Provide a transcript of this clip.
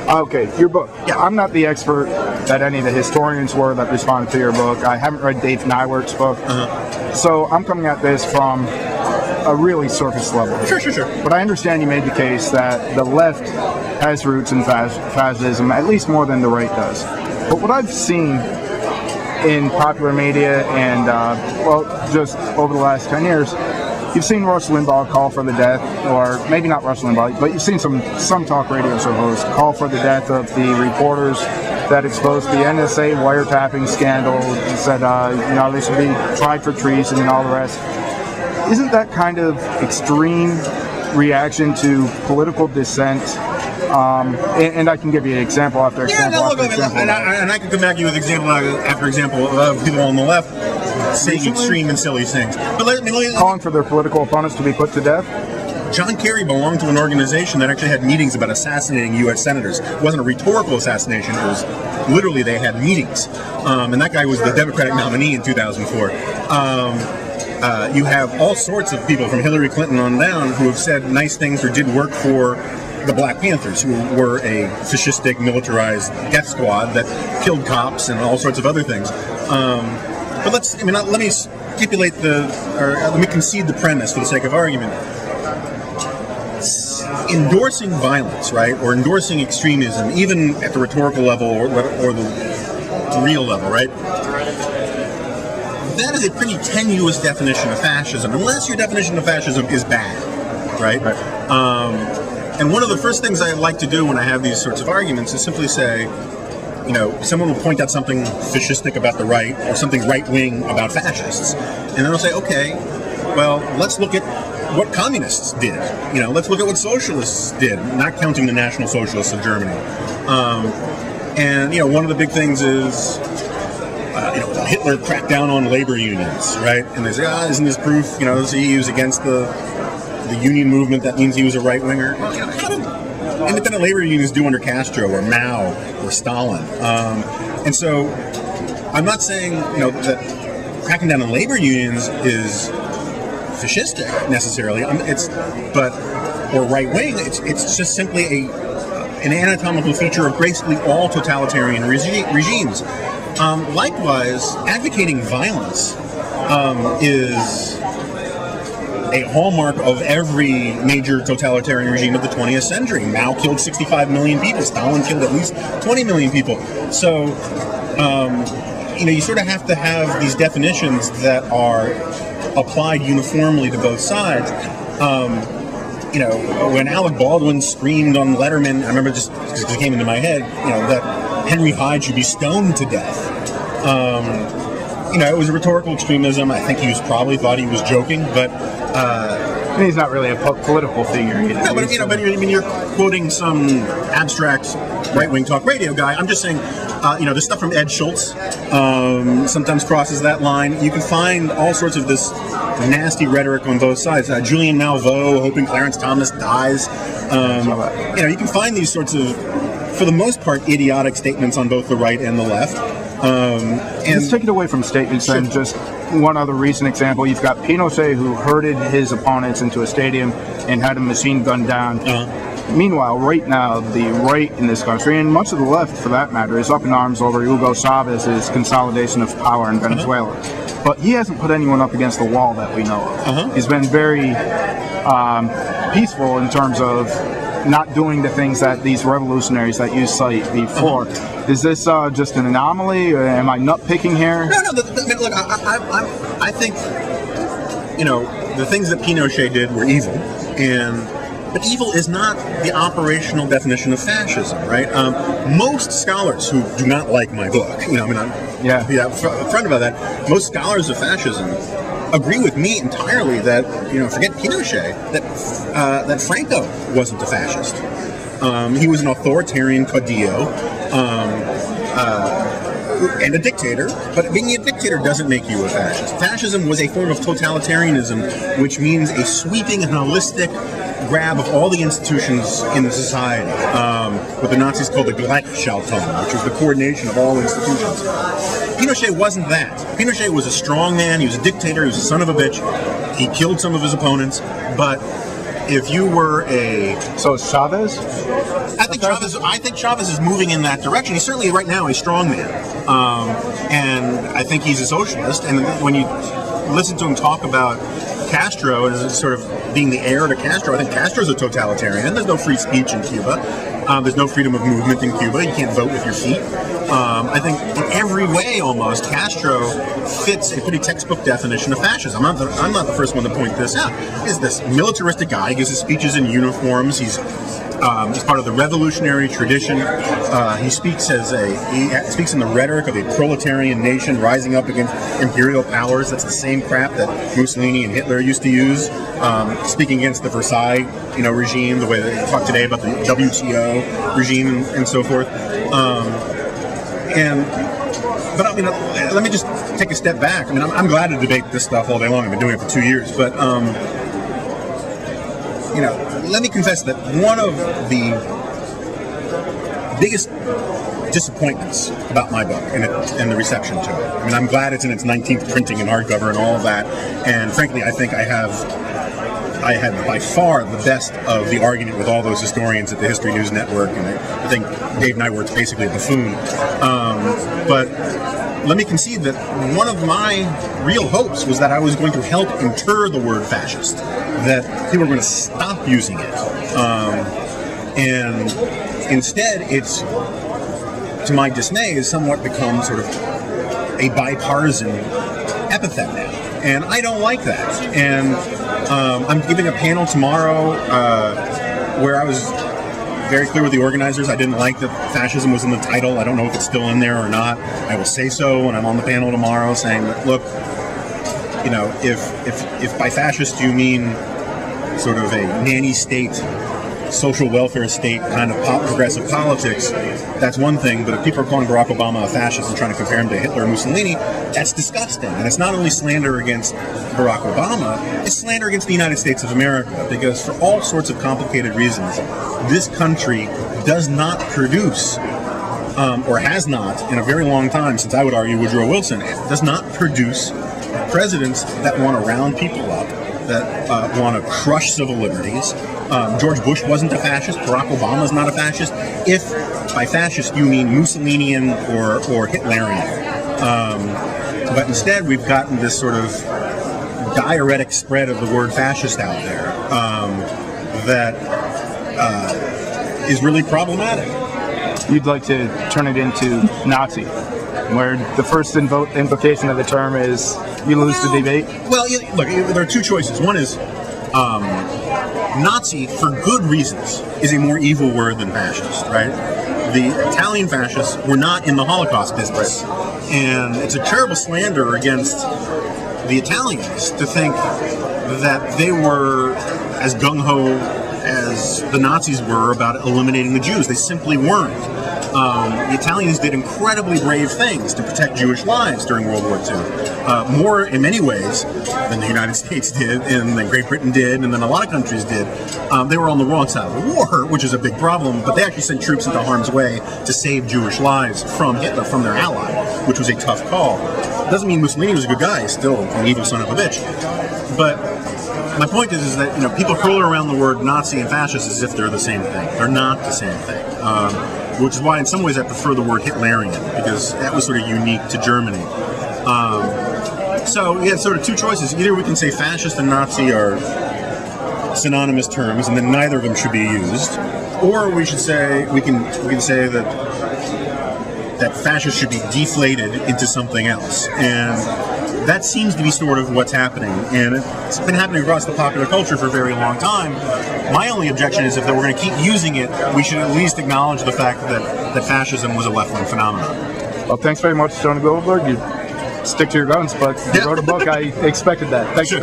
Okay, your book. Yeah, I'm not the expert that any of the historians were that responded to your book. I haven't read Dave Nywert's book. So I'm coming at this from a really surface level. Sure. But I understand you made the case that the left has roots in fascism, at least more than the right does. But what I've seen in popular media and, just over the last 10 years, you've seen Rush Limbaugh call for the death, or maybe not Rush Limbaugh, but you've seen some talk radio show hosts call for the death of the reporters that exposed the NSA wiretapping scandal and said, they should be tried for treason and all the rest. Isn't that kind of extreme reaction to political dissent? And I can give you an example after example after example. And I can come back to you with example after example of people on the left saying extreme and silly things. But calling for their political opponents to be put to death? John Kerry belonged to an organization that actually had meetings about assassinating U.S. senators. It wasn't a rhetorical assassination. It was literally they had meetings. And that guy was the Democratic nominee in 2004. You have all sorts of people from Hillary Clinton on down who have said nice things or did work for the Black Panthers, who were a fascistic, militarized death squad that killed cops and all sorts of other things. But let me stipulate let me concede the premise for the sake of argument. Endorsing violence, right, or endorsing extremism, even at the rhetorical level or the real level, right? That is a pretty tenuous definition of fascism, unless your definition of fascism is bad, right? And one of the first things I like to do when I have these sorts of arguments is simply say, someone will point out something fascistic about the right or something right-wing about fascists. And then I'll say, okay, well, let's look at what communists did. Let's look at what socialists did, not counting the National Socialists of Germany. And one of the big things is, Hitler cracked down on labor unions, right? And they say, isn't this proof, he was against the union movement, that means he was a right-winger. How did independent labor unions do under Castro or Mao or Stalin? And so I'm not saying, that cracking down on labor unions is fascistic necessarily, or right-wing. It's just simply an anatomical feature of basically all totalitarian regimes. Likewise, advocating violence is a hallmark of every major totalitarian regime of the 20th century. Mao killed 65 million people. Stalin killed at least 20 million people. So, you sort of have to have these definitions that are applied uniformly to both sides. When Alec Baldwin screamed on Letterman, I remember just because it came into my head, that Henry Hyde should be stoned to death. It was a rhetorical extremism. I think he probably thought he was joking, but he's not really a political figure either. No, but you're quoting some abstract right-wing talk radio guy. I'm just saying, the stuff from Ed Schultz sometimes crosses that line. You can find all sorts of this nasty rhetoric on both sides. Julian Malveaux hoping Clarence Thomas dies. You can find these sorts of, for the most part, idiotic statements on both the right and the left. And let's take it away from statements and just one other recent example. You've got Pinochet, who herded his opponents into a stadium and had a machine gun down. Meanwhile, right now, the right in this country, and much of the left for that matter, is up in arms over Hugo Chavez's consolidation of power in Venezuela. But he hasn't put anyone up against the wall that we know of. He's been very peaceful in terms of not doing the things that these revolutionaries that you cite before. Is this just an anomaly? Or am I nitpicking here? No. Look, I think the things that Pinochet did were evil, but evil is not the operational definition of fascism, right? Most scholars who do not like my book, I'm upfront about that. Most scholars of fascism agree with me entirely that, forget Pinochet, that Franco wasn't a fascist. He was an authoritarian caudillo and a dictator, but being a dictator doesn't make you a fascist. Fascism was a form of totalitarianism, which means a sweeping and holistic grab of all the institutions in the society, what the Nazis called the Gleichschaltung, which was the coordination of all institutions. Pinochet wasn't that. Pinochet was a strong man, he was a dictator, he was a son of a bitch, he killed some of his opponents, but if you were a So it's Chavez? I think Chavez is moving in that direction. He's certainly right now a strongman, and I think he's a socialist. And when you listen to him talk about Castro as sort of being the heir to Castro, I think Castro's a totalitarian. There's no free speech in Cuba. There's no freedom of movement in Cuba. You can't vote with your feet. I think in every way, almost, Castro fits a pretty textbook definition of fascism. I'm not the first one to point this out. He's this militaristic guy. He gives his speeches in uniforms. He's part of the revolutionary tradition. He speaks in the rhetoric of a proletarian nation rising up against imperial powers. That's the same crap that Mussolini and Hitler used to use. Speaking against the Versailles, regime, the way that they talk today about the WTO regime and so forth. But I mean, let me just take a step back. I mean, I'm glad to debate this stuff all day long. I've been doing it for 2 years, but let me confess that one of the biggest disappointments about my book and the reception to it. I mean, I'm glad it's in its 19th printing in hardcover and all of that. And frankly, I think I had by far the best of the argument with all those historians at the History News Network, and I think Dave Nightworth's basically a buffoon. But let me concede that one of my real hopes was that I was going to help inter the word fascist, that people were going to stop using it. And instead, it's, to my dismay, has somewhat become sort of a bipartisan epithet now. And I don't like that. And I'm giving a panel tomorrow where I was very clear with the organizers. I didn't like that fascism was in the title. I don't know if it's still in there or not. I will say so when I'm on the panel tomorrow, saying that, look, if by fascist you mean sort of a nanny state, social welfare state kind of progressive politics, that's one thing. But if people are calling Barack Obama a fascist and trying to compare him to Hitler or Mussolini, that's disgusting. And it's not only slander against Barack Obama, it's slander against the United States of America, because for all sorts of complicated reasons, this country does not produce, or has not in a very long time, since I would argue Woodrow Wilson, does not produce presidents that want to round people up, that want to crush civil liberties. George Bush wasn't a fascist. Barack Obama is not a fascist. If by fascist you mean Mussolinian or Hitlerian. But instead we've gotten this sort of diuretic spread of the word fascist out there that is really problematic. You'd like to turn it into Nazi, where the first invocation of the term is you lose the debate? Well, look, there are two choices. One is Nazi, for good reasons, is a more evil word than fascist, right? The Italian fascists were not in the Holocaust business, and it's a terrible slander against the Italians to think that they were as gung-ho as the Nazis were about eliminating the Jews. They simply weren't. The Italians did incredibly brave things to protect Jewish lives during World War II. More, in many ways, than the United States did, and then Great Britain did, and then a lot of countries did. They were on the wrong side of the war, which is a big problem, but they actually sent troops into harm's way to save Jewish lives from Hitler, from their ally, which was a tough call. Doesn't mean Mussolini was a good guy. He's still an evil son of a bitch. But my point is that people hurl around the word Nazi and fascist as if they're the same thing. They're not the same thing. Which is why in some ways I prefer the word Hitlerian, because that was sort of unique to Germany. So yeah, sort of two choices. Either we can say fascist and Nazi are synonymous terms, and then neither of them should be used, or we can say that fascist should be deflated into something else, and that seems to be sort of what's happening, and it's been happening across the popular culture for a very long time. My only objection is if we're going to keep using it, we should at least acknowledge the fact that fascism was a left-wing phenomenon. Well, thanks very much, Jonah Golberg. You stick to your guns, but you wrote a book. I expected that. Thank you.